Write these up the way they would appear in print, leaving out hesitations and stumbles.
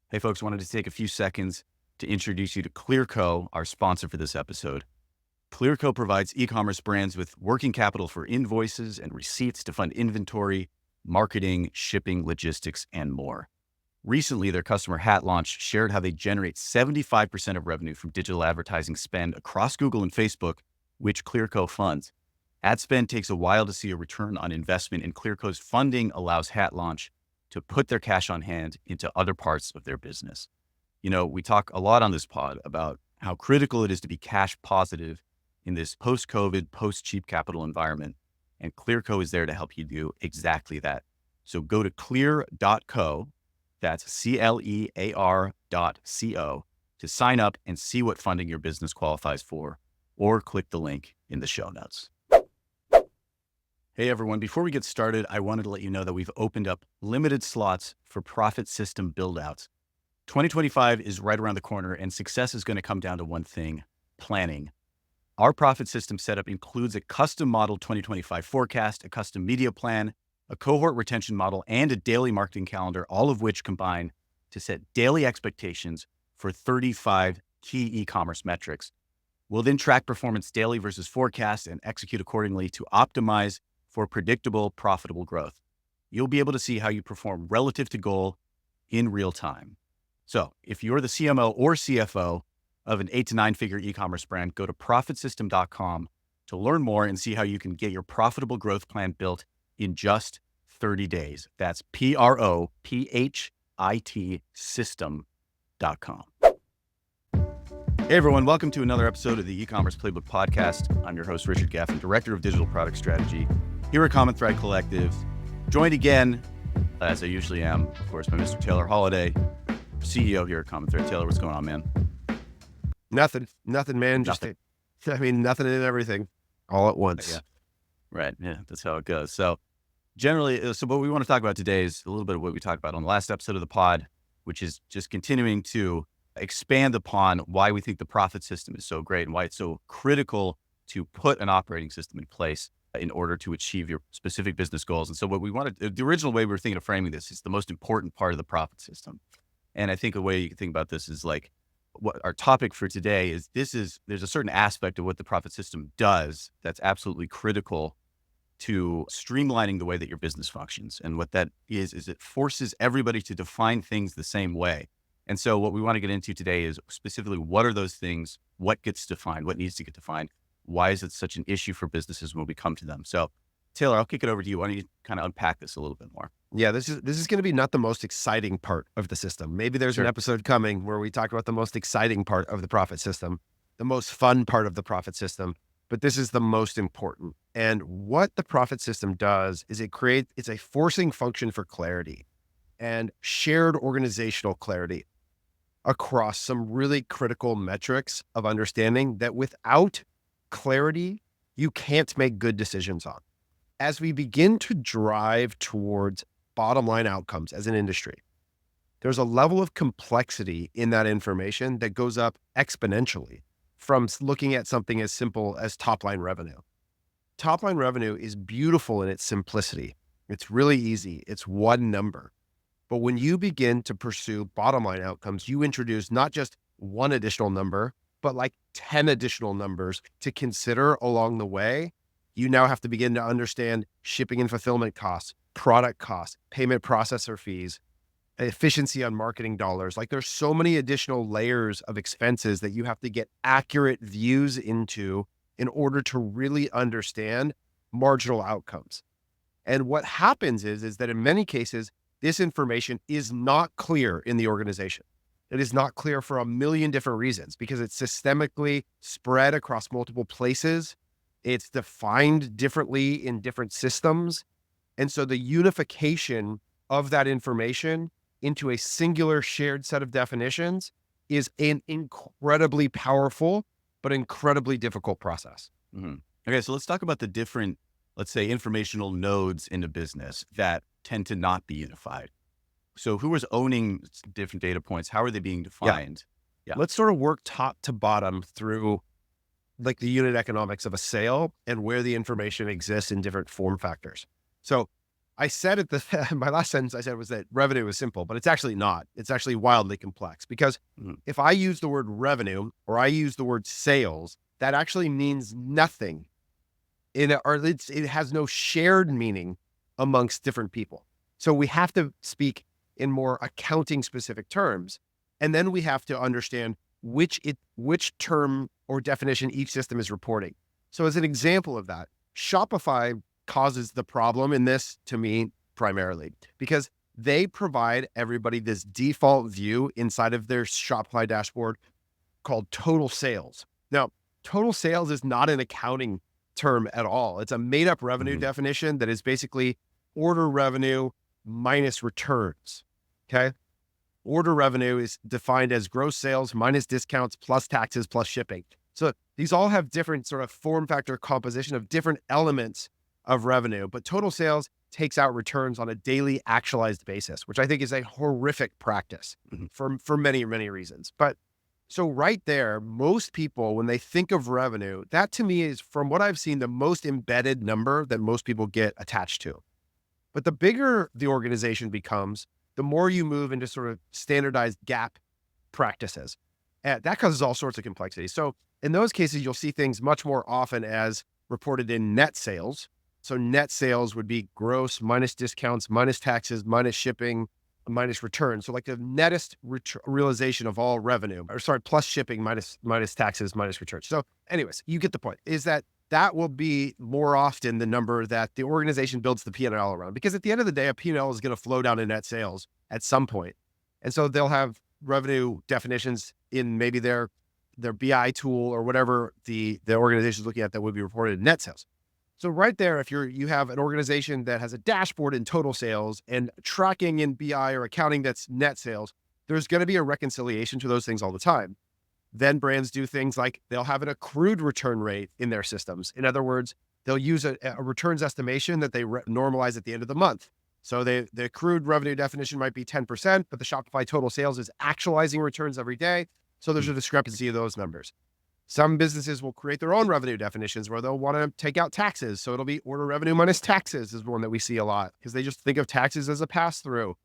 Hey folks, wanted to take a few seconds to introduce you to Clearco, our sponsor for this episode. Clearco provides e-commerce brands with working capital for invoices and receipts to fund inventory, marketing, shipping, logistics, and more. Recently, their customer hat launch shared how they generate 75% of revenue from digital advertising spend across Google and Facebook, which Clearco funds. Ad spend takes a while to see a return on investment, and Clearco's funding allows hat launch to put their cash on hand into other parts of their business. You know, we talk a lot on this pod about how critical it is to be cash positive in this post-COVID, post-cheap capital environment. And Clearco is there to help you do exactly that. So go to clear.co, that's CLEAR.co, to sign up and see what funding your business qualifies for, or click the link in the show notes. Hey everyone, before we get started, I wanted to let you know that we've opened up limited slots for Prophit System buildouts. 2025 is right around the corner, and success is going to come down to one thing: planning. Our Prophit System setup includes a custom model 2025 forecast, a custom media plan, a cohort retention model, and a daily marketing calendar, all of which combine to set daily expectations for 35 key e-commerce metrics. We'll then track performance daily versus forecast and execute accordingly to optimize for predictable, profitable growth. You'll be able to see how you perform relative to goal in real time. So if you're the CMO or CFO of an 8 to 9 figure e-commerce brand, go to profitsystem.com to learn more and see how you can get your profitable growth plan built in just 30 days. That's PROPHIT system.com. Hey everyone, welcome to another episode of the e-commerce Playbook Podcast. I'm your host, Richard Gaffin, Director of Digital Product Strategy here at Common Thread Collective. Joined again, as I usually am, of course, by Mr. Taylor Holiday, CEO here at Common Thread. Taylor, what's going on, man? Nothing, man. Nothing. Nothing and everything all at once. Yeah. Right. Yeah, that's how it goes. So generally, what we want to talk about today is a little bit of what we talked about on the last episode of the pod, which is just continuing to expand upon why we think the Prophit System is so great and why it's so critical to put an operating system in place in order to achieve your specific business goals. And so what we wanted, the original way we were thinking of framing this is the most important part of the Prophit System. And I think a way you can think about this is like, what our topic for today is, there's a certain aspect of what the Prophit System does that's absolutely critical to streamlining the way that your business functions. And what that is it forces everybody to define things the same way. And so what we want to get into today is specifically, what are those things? What gets defined? What needs to get defined? Why is it such an issue for businesses when we come to them? So Taylor, I'll kick it over to you. Why don't you kind of unpack this a little bit more? Yeah, this is going to be not the most exciting part of the system. Maybe there's an episode coming where we talk about the most exciting part of the Prophit System, the most fun part of the Prophit System, but this is the most important. And what the Prophit System does is it's a forcing function for clarity and shared organizational clarity across some really critical metrics of understanding that without clarity, you can't make good decisions on. As we begin to drive towards bottom line outcomes as an industry, there's a level of complexity in that information that goes up exponentially from looking at something as simple as top line revenue. Top line revenue is beautiful in its simplicity. It's really easy. It's one number. But when you begin to pursue bottom line outcomes, you introduce not just one additional number, but like 10 additional numbers to consider along the way. You now have to begin to understand shipping and fulfillment costs, product costs, payment processor fees, efficiency on marketing dollars. Like, there's so many additional layers of expenses that you have to get accurate views into in order to really understand marginal outcomes. And what happens is that in many cases, this information is not clear in the organization. It is not clear for a million different reasons, because it's systemically spread across multiple places. It's defined differently in different systems. And so the unification of that information into a singular shared set of definitions is an incredibly powerful, but incredibly difficult process. Mm-hmm. Okay, so let's talk about the different, let's say, informational nodes in a business that tend to not be unified. So who is owning different data points? How are they being defined? Yeah. Let's sort of work top to bottom through like the unit economics of a sale and where the information exists in different form factors. So I said at my last sentence I said was that revenue is simple, but it's actually not. It's actually wildly complex because if I use the word revenue or I use the word sales, that actually means nothing it has no shared meaning amongst different people. So we have to speak in more accounting specific terms. And then we have to understand which term or definition each system is reporting. So as an example of that, Shopify causes the problem in this to me primarily because they provide everybody this default view inside of their Shopify dashboard called total sales. Now, total sales is not an accounting term at all. It's a made up revenue definition that is basically order revenue minus returns. Okay. Order revenue is defined as gross sales minus discounts plus taxes plus shipping. So these all have different sort of form factor composition of different elements of revenue, but total sales takes out returns on a daily actualized basis, which I think is a horrific practice for many, many reasons. But so right there, most people, when they think of revenue, that to me is, from what I've seen, the most embedded number that most people get attached to. But the bigger the organization becomes, the more you move into sort of standardized GAAP practices. And that causes all sorts of complexity. So in those cases, you'll see things much more often as reported in net sales. So net sales would be gross minus discounts, minus taxes, minus shipping, minus returns. So like the nettest realization of all revenue, plus shipping, minus taxes, minus returns. So anyways, you get the point, is that will be more often the number that the organization builds the P&L around. Because at the end of the day, a P&L is going to flow down to net sales at some point. And so they'll have revenue definitions in maybe their BI tool or whatever the organization is looking at that would be reported in net sales. So right there, if you have an organization that has a dashboard in total sales and tracking in BI or accounting that's net sales, there's going to be a reconciliation to those things all the time. Then brands do things like they'll have an accrued return rate in their systems. In other words, they'll use a returns estimation that they normalize at the end of the month. So the accrued revenue definition might be 10%, but the Shopify total sales is actualizing returns every day. So there's a discrepancy of those numbers. Some businesses will create their own revenue definitions where they'll want to take out taxes. So it'll be order revenue minus taxes is one that we see a lot because they just think of taxes as a pass-through.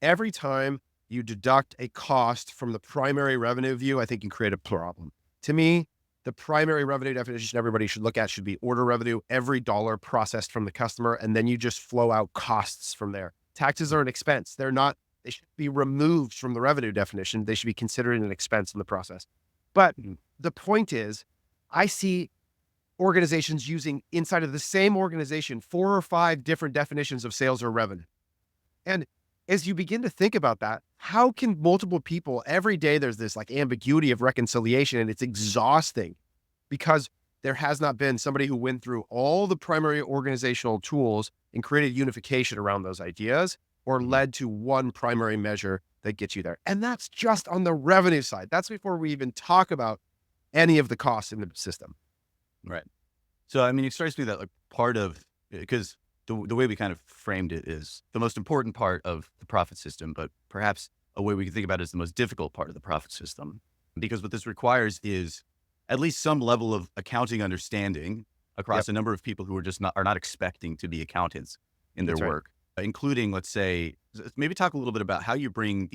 Every time you deduct a cost from the primary revenue view, I think you create a problem. To me, the primary revenue definition everybody should look at should be order revenue, every dollar processed from the customer, and then you just flow out costs from there. Taxes are an expense. They should be removed from the revenue definition. They should be considered an expense in the process. But the point is, I see organizations using inside of the same organization 4 or 5 different definitions of sales or revenue. And as you begin to think about that, how can multiple people every day, there's this like ambiguity of reconciliation, and it's exhausting because there has not been somebody who went through all the primary organizational tools and created unification around those ideas or led to one primary measure that gets you there. And that's just on the revenue side. That's before we even talk about any of the costs in the system. Right. So, I mean, it strikes me that like part of, because the way we kind of framed it is the most important part of the profit system, but perhaps a way we can think about it is the most difficult part of the profit system. Because what this requires is at least some level of accounting understanding across a number of people who are not expecting to be accountants in their work, including, let's say, maybe talk a little bit about how you bring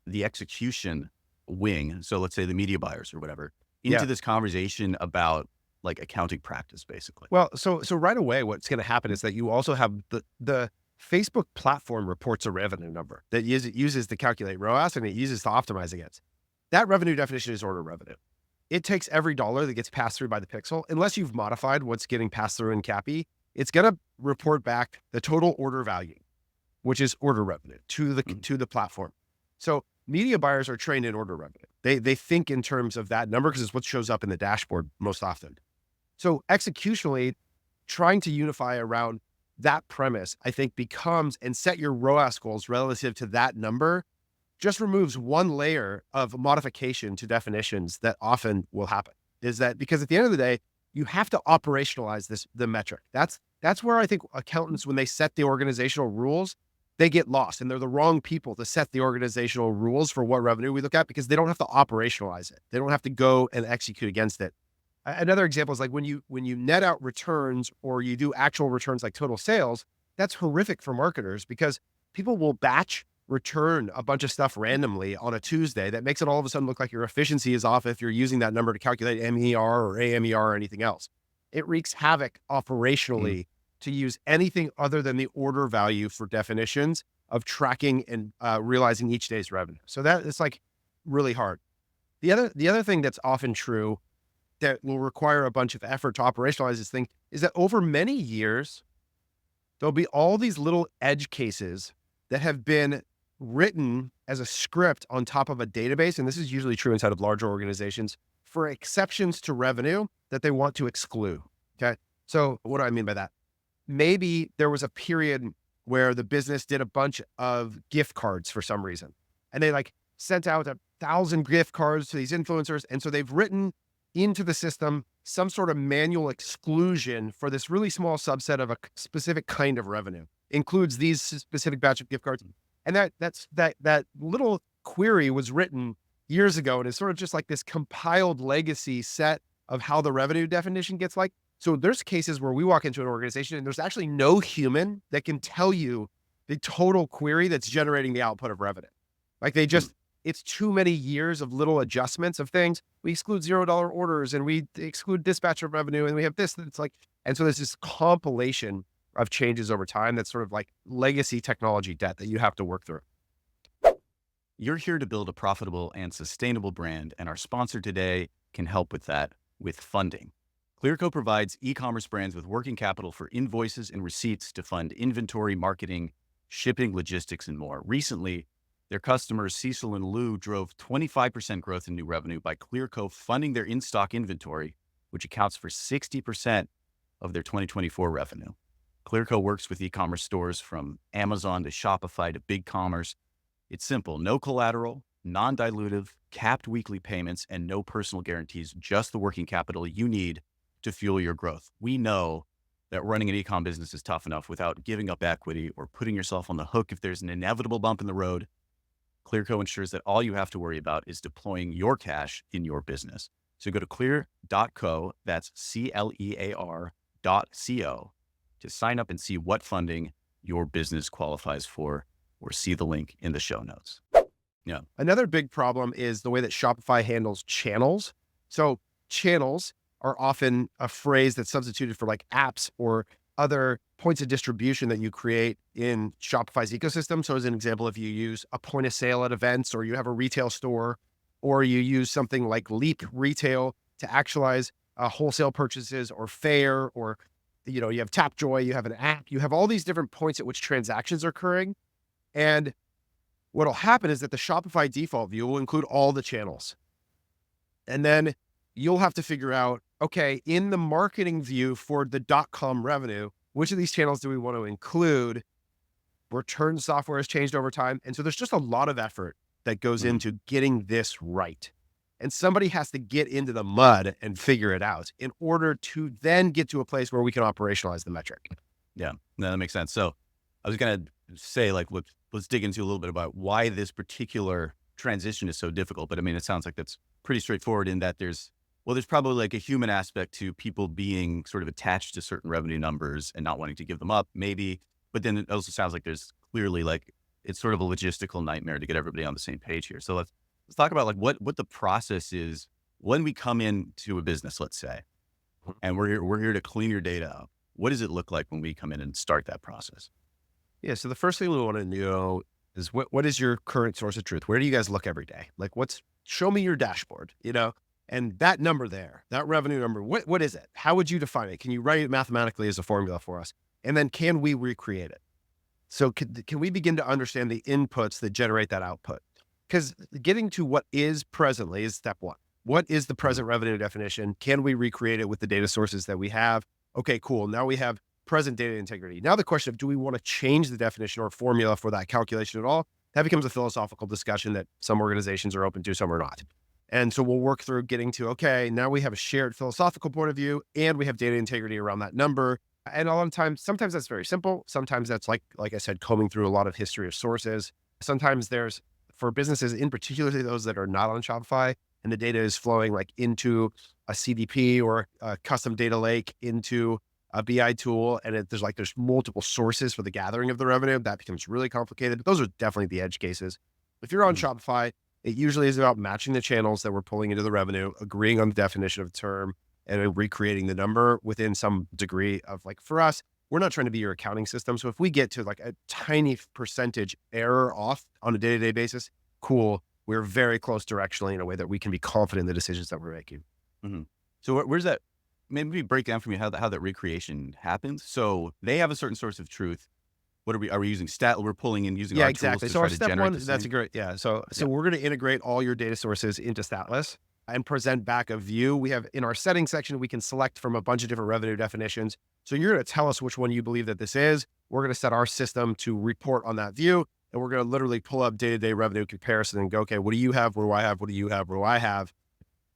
the execution wing. So let's say the media buyers or whatever into this conversation about like accounting practice, basically. Well, so right away, what's going to happen is that you also have the Facebook platform reports a revenue number that uses to calculate ROAS and it uses to optimize against. That revenue definition is order revenue. It takes every dollar that gets passed through by the pixel, unless you've modified what's getting passed through in CAPI, it's going to report back the total order value, which is order revenue to the platform. So media buyers are trained in order revenue. They think in terms of that number because it's what shows up in the dashboard most often. So executionally, trying to unify around that premise, I think becomes, and set your ROAS goals relative to that number, just removes one layer of modification to definitions that often will happen. Is that because at the end of the day, you have to operationalize the metric. That's where I think accountants, when they set the organizational rules, they get lost and they're the wrong people to set the organizational rules for what revenue we look at because they don't have to operationalize it. They don't have to go and execute against it. Another example is like when you net out returns or you do actual returns like total sales, that's horrific for marketers because people will batch return a bunch of stuff randomly on a Tuesday that makes it all of a sudden look like your efficiency is off if you're using that number to calculate MER or AMER or anything else. It wreaks havoc operationally to use anything other than the order value for definitions of tracking and realizing each day's revenue. So that it's like really hard. The other thing that's often true that will require a bunch of effort to operationalize this thing is that over many years, there'll be all these little edge cases that have been written as a script on top of a database. And this is usually true inside of larger organizations for exceptions to revenue that they want to exclude. Okay. So what do I mean by that? Maybe there was a period where the business did a bunch of gift cards for some reason, and they like sent out 1,000 gift cards to these influencers. And so they've written into the system some sort of manual exclusion for this really small subset of a specific kind of revenue. Includes these specific batch of gift cards. And that little query was written years ago, and it's sort of just like this compiled legacy set of how the revenue definition gets like. So there's cases where we walk into an organization and there's actually no human that can tell you the total query that's generating the output of revenue. Like they just, it's too many years of little adjustments of things. We exclude $0 orders and we exclude dispatch of revenue and we have this, and it's like, and so there's this compilation of changes over time that's sort of like legacy technology debt that you have to work through. You're here to build a profitable and sustainable brand, and our sponsor today can help with that with funding. Clearco provides e-commerce brands with working capital for invoices and receipts to fund inventory, marketing, shipping, logistics, and more. Recently, their customers Cecil and Lou drove 25% growth in new revenue by Clearco funding their in-stock inventory, which accounts for 60% of their 2024 revenue. Clearco works with e-commerce stores from Amazon to Shopify to BigCommerce. It's simple: no collateral, non-dilutive, capped weekly payments, and no personal guarantees, just the working capital you need to fuel your growth. We know that running an e-com business is tough enough without giving up equity or putting yourself on the hook if there's an inevitable bump in the road. Clearco ensures that all you have to worry about is deploying your cash in your business. So go to clear.co, that's CLEAR.co, to sign up and see what funding your business qualifies for, or see the link in the show notes. Yeah. Another big problem is the way that Shopify handles channels. So channels are often a phrase that's substituted for like apps or other points of distribution that you create in Shopify's ecosystem. So as an example, if you use a point of sale at events, or you have a retail store, or you use something like Leap Retail to actualize wholesale purchases, or Fair, or you have Tapjoy, you have an app, you have all these different points at which transactions are occurring. And what'll happen is that the Shopify default view will include all the channels. And then you'll have to figure out, okay, in the marketing view for the .com revenue, which of these channels do we want to include? Return software has changed over time. And so there's just a lot of effort that goes into getting this right. And somebody has to get into the mud and figure it out in order to then get to a place where we can operationalize the metric. Yeah, no, that makes sense. So I was going to say, like, let's dig into a little bit about why this particular transition is so difficult. But I mean, it sounds like that's pretty straightforward in that there's probably like a human aspect to people being sort of attached to certain revenue numbers and not wanting to give them up, maybe. But then it also sounds like there's clearly like, it's sort of a logistical nightmare to get everybody on the same page here. So let's talk about like what the process is when we come into a business, let's say, and we're here to clean your data up. What does it look like when we come in and start that process? Yeah. So the first thing we want to know is what is your current source of truth? Where do you guys look every day? Like show me your dashboard, and that number there, that revenue number, what is it? How would you define it? Can you write it mathematically as a formula for us? And then can we recreate it? So can we begin to understand the inputs that generate that output? Because getting to what is presently is step one. What is the present revenue definition? Can we recreate it with the data sources that we have? Okay, cool. Now we have present data integrity. Now the question of, do we want to change the definition or formula for that calculation at all? That becomes a philosophical discussion that some organizations are open to, some are not. And so we'll work through getting to, okay, now we have a shared philosophical point of view and we have data integrity around that number. And a lot of times, sometimes that's very simple. Sometimes that's like I said, combing through a lot of history of sources. Sometimes there's, for businesses, in particular those that are not on Shopify, and the data is flowing like into a CDP or a custom data lake into a BI tool and there's multiple sources for the gathering of the revenue, that becomes really complicated. But those are definitely the edge cases. If you're on Shopify, it usually is about matching the channels that we're pulling into the revenue, agreeing on the definition of the term, and then recreating the number within some degree of, like, for us, we're not trying to be your accounting system. So if we get to like a tiny percentage error off on a day-to-day basis, cool. We're very close directionally in a way that we can be confident in the decisions that we're making. So where's that? Maybe break down for me how that recreation happens. So they have a certain source of truth. What are we using? We're pulling in using our exactly. tools to So try our to step generate one, the that's same? a great, So we're going to integrate all your data sources into Statless and present back a view. We have in our settings section, we can select from a bunch of different revenue definitions. So you're going to tell us which one you believe that this is. We're going to set our system to report on that view. And we're going to literally pull up day-to-day revenue comparison and go, okay, what do you have? What do I have? What do you have? What do I have?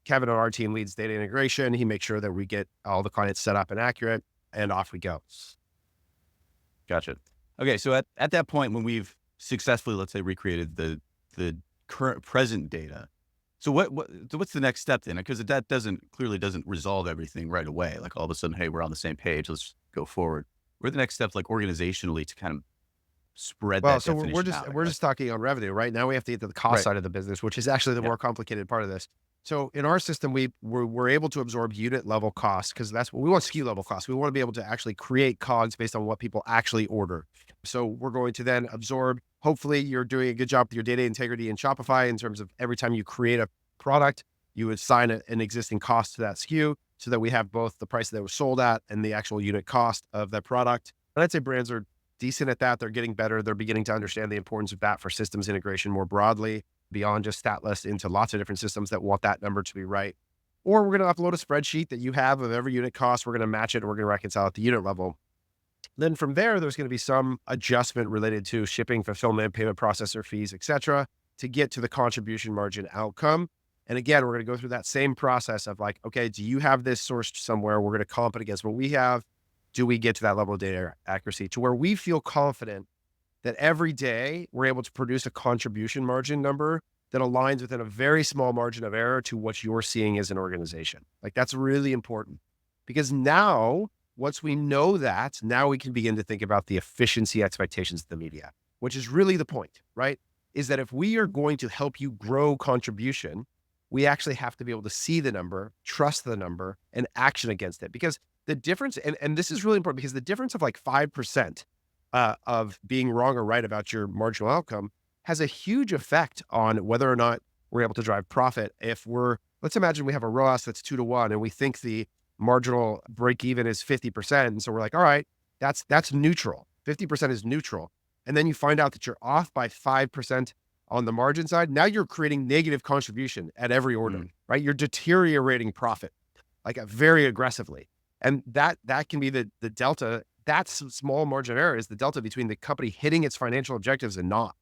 Kevin on our team leads data integration. He makes sure that we get all the clients set up and accurate, and off we go. Gotcha. Okay. So at that point, when we've successfully, let's say, recreated the current present data, so what's the next step then? Because that clearly doesn't resolve everything right away. Like all of a sudden, hey, we're on the same page. Let's go forward. What are the next steps, like organizationally, to kind of spread that So definition out, we're just talking on revenue, right? Now we have to get to the cost side of the business, which is actually the more complicated part of this. So in our system, we're able to absorb unit level costs, because that's what we want. SKU level costs. We want to be able to actually create COGS based on what people actually order. So we're going to then absorb. Hopefully, you're doing a good job with your data integrity in Shopify in terms of every time you create a product, you would assign an existing cost to that SKU, so that we have both the price that it was sold at and the actual unit cost of that product. And I'd say brands are decent at that. They're getting better. They're beginning to understand the importance of that for systems integration more broadly, beyond just Statless, into lots of different systems that want that number to be right. Or we're going to upload a spreadsheet that you have of every unit cost. We're going to match it, and we're going to reconcile at the unit level. Then from there's going to be some adjustment related to shipping, fulfillment, payment processor fees, et cetera, to get to the contribution margin outcome. And again, we're going to go through that same process of like, okay, do you have this sourced somewhere? We're going to comp it against what we have. Do we get to that level of data accuracy to where we feel confident that every day we're able to produce a contribution margin number that aligns within a very small margin of error to what you're seeing as an organization? Like, that's really important, because now, once we know that, now we can begin to think about the efficiency expectations of the media, which is really the point, right? Is that if we are going to help you grow contribution, we actually have to be able to see the number, trust the number, and action against it. Because the difference, and this is really important, because the difference of like 5% of being wrong or right about your marginal outcome has a huge effect on whether or not we're able to drive profit. Let's imagine we have a ROAS that's 2-to-1, and we think the marginal break even is 50%. And so we're like, all right, that's neutral. 50% is neutral. And then you find out that you're off by 5% on the margin side. Now you're creating negative contribution at every order, right? You're deteriorating profit, like very aggressively. And that can be the delta. That small margin error is the delta between the company hitting its financial objectives and not.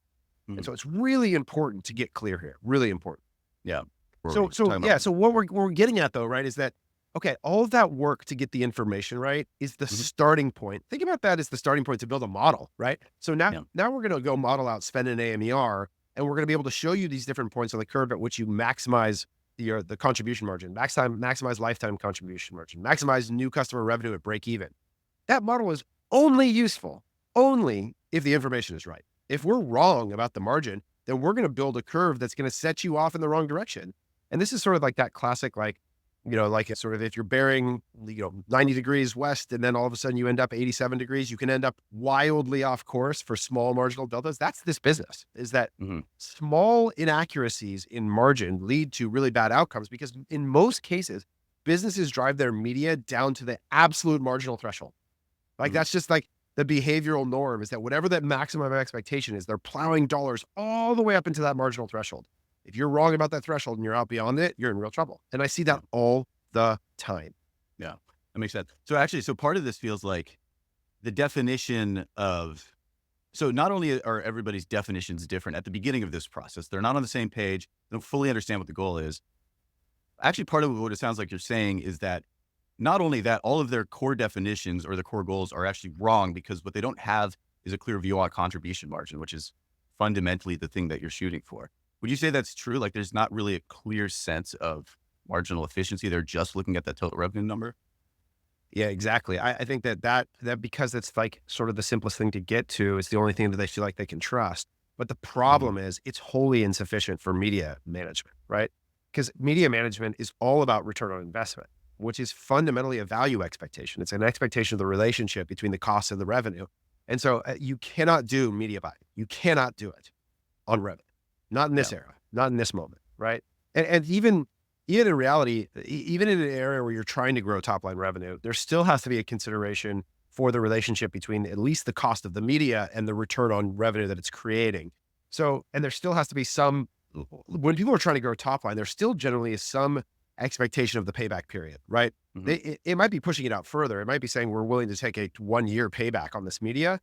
And so it's really important to get clear here. Really important. Yeah. So what we're getting at though, right, is that, okay, all of that work to get the information right is the starting point. Think about that as the starting point to build a model, right? So now we're going to go model out spend and AMER, and we're going to be able to show you these different points on the curve at which you maximize the contribution margin, maximize lifetime contribution margin, maximize new customer revenue at break even. That model is only useful if the information is right. If we're wrong about the margin, then we're going to build a curve that's going to set you off in the wrong direction. And this is sort of like that classic, like sort of if you're bearing, 90 degrees west, and then all of a sudden you end up 87 degrees, you can end up wildly off course for small marginal deltas. That's this business, is that small inaccuracies in margin lead to really bad outcomes, because in most cases, businesses drive their media down to the absolute marginal threshold. Like that's just like the behavioral norm, is that whatever that maximum expectation is, they're plowing dollars all the way up into that marginal threshold. If you're wrong about that threshold and you're out beyond it, you're in real trouble. And I see that all the time. Yeah, that makes sense. So part of this feels like the definition of, so not only are everybody's definitions different at the beginning of this process, they're not on the same page, they don't fully understand what the goal is. Actually, part of what it sounds like you're saying is that not only that, all of their core definitions or the core goals are actually wrong, because what they don't have is a clear view on contribution margin, which is fundamentally the thing that you're shooting for. Would you say that's true? Like there's not really a clear sense of marginal efficiency. They're just looking at that total revenue number? Yeah, exactly. I think that because it's like sort of the simplest thing to get to, it's the only thing that they feel like they can trust. But the problem is it's wholly insufficient for media management, right? Because media management is all about return on investment, which is fundamentally a value expectation. It's an expectation of the relationship between the cost and the revenue. And so you cannot do media buying. You cannot do it on revenue, not in this era, not in this moment, right? And even in reality, even in an area where you're trying to grow top line revenue, there still has to be a consideration for the relationship between at least the cost of the media and the return on revenue that it's creating. So, and there still has to be when people are trying to grow top line, there still generally is some expectation of the payback period, right? It might be pushing it out further. It might be saying we're willing to take a 1 year payback on this media,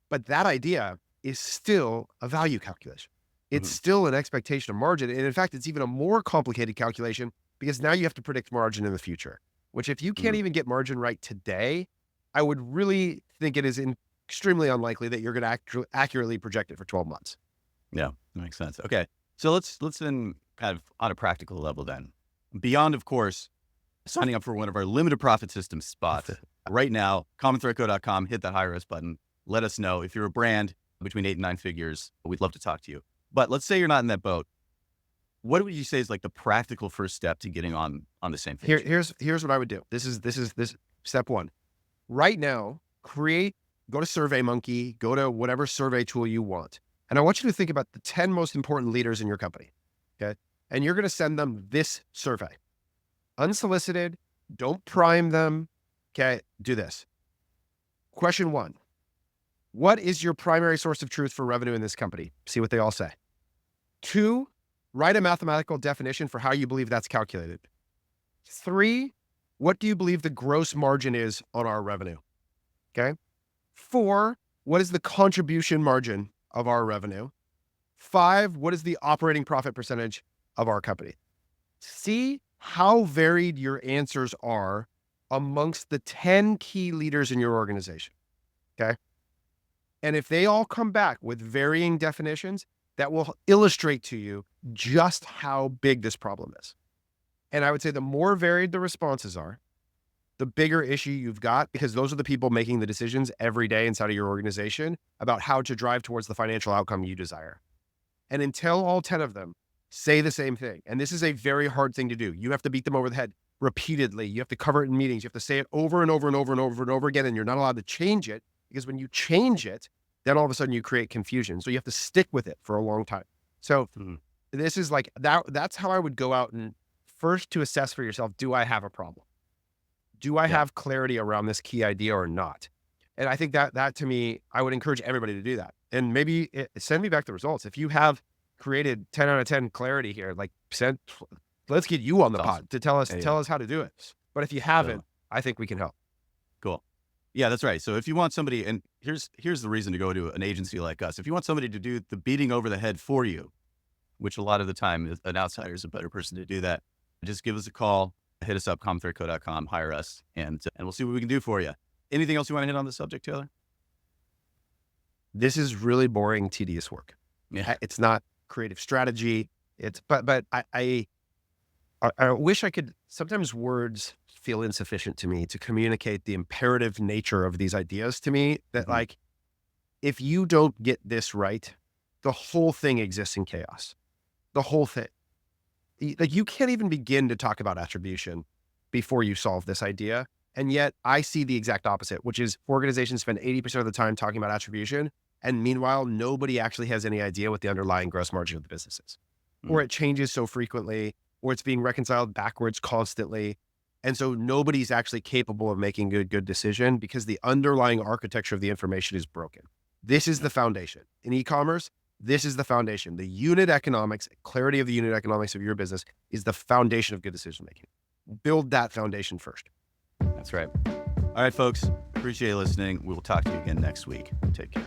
but that idea is still a value calculation. It's still an expectation of margin. And in fact, it's even a more complicated calculation because now you have to predict margin in the future, which if you can't even get margin right today, I would really think it is extremely unlikely that you're going to accurately project it for 12 months. Yeah, that makes sense. Okay. So let's then kind of on a practical level then, beyond, of course, signing up for one of our limited profit system spots right now, commonthreadco.com, hit that hire us button. Let us know if you're a brand between 8 and 9 figures. We'd love to talk to you. But let's say you're not in that boat. What would you say is like the practical first step to getting on the same page? Here's what I would do. This is step one. Right now, go to SurveyMonkey, go to whatever survey tool you want. And I want you to think about the 10 most important leaders in your company. Okay. And you're going to send them this survey. Unsolicited. Don't prime them. Okay. Do this. Question 1. What is your primary source of truth for revenue in this company? See what they all say. 2, write a mathematical definition for how you believe that's calculated. 3, what do you believe the gross margin is on our revenue? Okay. 4, what is the contribution margin of our revenue? 5, what is the operating profit percentage of our company? See how varied your answers are amongst the 10 key leaders in your organization. Okay. And if they all come back with varying definitions, that will illustrate to you just how big this problem is. And I would say the more varied the responses are, the bigger issue you've got, because those are the people making the decisions every day inside of your organization about how to drive towards the financial outcome you desire. And until all 10 of them say the same thing, and this is a very hard thing to do, you have to beat them over the head repeatedly. You have to cover it in meetings. You have to say it over and over and over and over and over again, and you're not allowed to change it, because when you change it, then all of a sudden you create confusion. So you have to stick with it for a long time. So this is like that. That's how I would go out and first to assess for yourself, do I have a problem? Do I have clarity around this key idea or not? And I think that to me, I would encourage everybody to do that. And maybe send me back the results. If you have created 10 out of 10 clarity here, like let's get you on the pod to tell us how to do it. But if you haven't, I think we can help. Cool. Yeah, that's right. So if you want somebody, and here's the reason to go to an agency like us. If you want somebody to do the beating over the head for you, which a lot of the time an outsider is a better person to do that, just give us a call, hit us up, commonthreadco.com, hire us, and we'll see what we can do for you. Anything else you want to hit on the subject, Taylor? This is really boring, tedious work. Yeah. It's not creative strategy. But I wish I could. Sometimes words feel insufficient to me to communicate the imperative nature of these ideas to me, that like, if you don't get this right, the whole thing exists in chaos. The whole thing. Like, you can't even begin to talk about attribution before you solve this idea. And yet I see the exact opposite, which is organizations spend 80% of the time talking about attribution. And meanwhile, nobody actually has any idea what the underlying gross margin of the business is, or it changes so frequently, or it's being reconciled backwards constantly. And so nobody's actually capable of making a good decision because the underlying architecture of the information is broken. This is the foundation. In e-commerce, this is the foundation. The unit economics, clarity of the unit economics of your business is the foundation of good decision-making. Build that foundation first. That's right. All right, folks. Appreciate you listening. We will talk to you again next week. Take care.